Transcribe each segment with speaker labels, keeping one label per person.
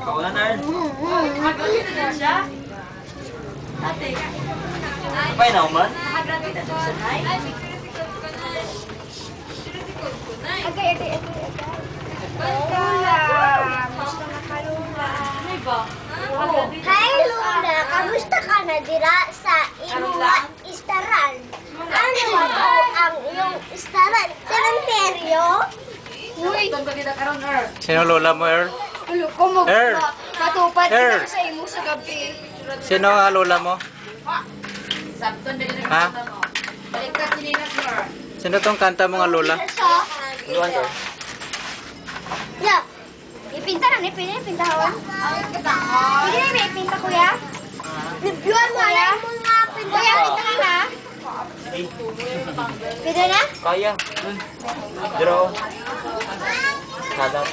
Speaker 1: Kaulan na rin.
Speaker 2: Nakagraduate na siya. Ate.
Speaker 1: Kapay na uman?
Speaker 2: Nakagraduate na siya.
Speaker 3: Agay. Lola, gusto na ka, Lola.
Speaker 2: Ano ba?
Speaker 3: Hi, Lola. Kamusta ka na dira sa inyong istaran? Ano ba to ang iyong istaran? Cementerio? Uy,
Speaker 4: Sino lola mo, Earl?
Speaker 3: kumugba. Matupad
Speaker 4: Earl.
Speaker 3: kita sa imo sa gabi.
Speaker 4: Sino ang lola mo? Ha? Sino tong kanta mo nga lola?
Speaker 1: Luan to.
Speaker 3: Yeah. Ipinta na, ipintahan. Hindi na ipinta, kuya. Nibiyuan mo, alam mo nga pinta. Kuya, pinta ka na. Pinta na?
Speaker 1: Kaya. Draw. Sadat.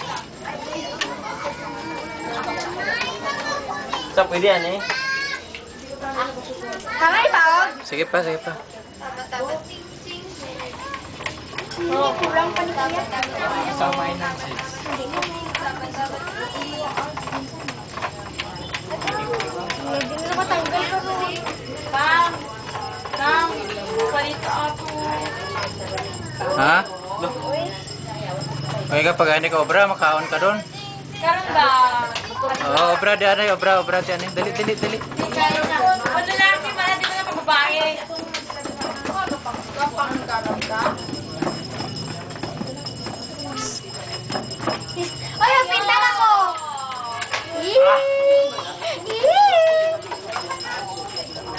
Speaker 1: Sa pwede yan eh.
Speaker 3: Kamay pa, oh.
Speaker 4: Sige pa, sige pa.
Speaker 3: Hindi, kulang pa ni kuya.
Speaker 1: Samay na.
Speaker 3: Hindi na nakatanggal ka rin.
Speaker 2: Nang, palito ako.
Speaker 4: Ha? Okay ka, pag hindi ka obra, makaon ka doon.
Speaker 2: Karon ba?
Speaker 4: Oo, obra di ano, obra di ano. Dali.
Speaker 2: Ano lang, di ba? Di ba na pagbabae?
Speaker 3: Oy, pinta na ko.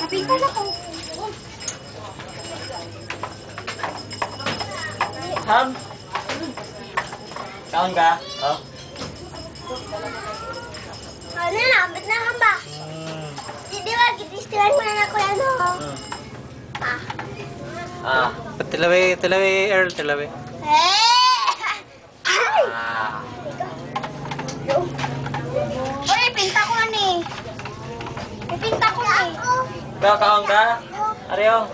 Speaker 3: Napinta na ko.
Speaker 1: Ham? Kaon ka? Oh.
Speaker 3: Ano na, ba't na ba? Di ba, gitistilan mo na ako yan, oh.
Speaker 1: Ah.
Speaker 4: Tilawi, Earl, tilawi.
Speaker 3: Ay!
Speaker 4: Ah.
Speaker 3: Oy, pinta ko na ni. Ipinta ko na eh.
Speaker 1: Kaon ka? Areo.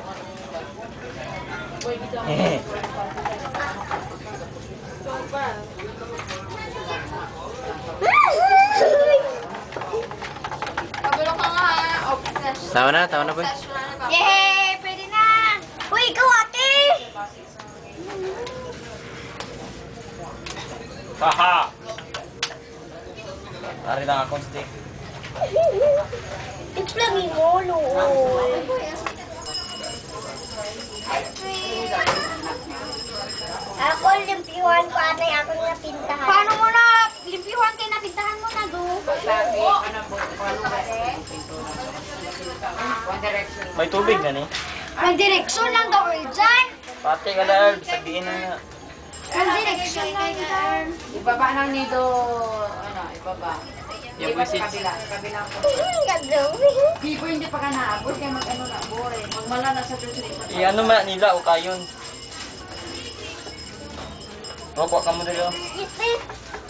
Speaker 2: Kabalo ka nga, obsession.
Speaker 4: Tama na boy.
Speaker 3: Yay! Pwede na! Uy, ikaw ate!
Speaker 1: Haha. Ari lang akong stick.
Speaker 3: Iplagi mo, Lord. Ice cream. Ako, limpiwan ko anay ako napintahan. Paano mo na? Limpiwan kayo napintahan mo na, do?
Speaker 1: May tubig na ni.
Speaker 3: May direksyon lang daw, dyan.
Speaker 1: Pati ka dahil. Sabihin na nga.
Speaker 3: May direksyon lang dyan.
Speaker 5: Ibaba ng nido, ibaba.
Speaker 1: Yung message.
Speaker 5: Kabila po.
Speaker 3: Gagawin.
Speaker 5: People hindi pa ka naabot, kaya mag-ano na, boy. Magmala na sa susunod.
Speaker 1: Ano man nila o kayon. Opo ka mo dito.
Speaker 3: Ito.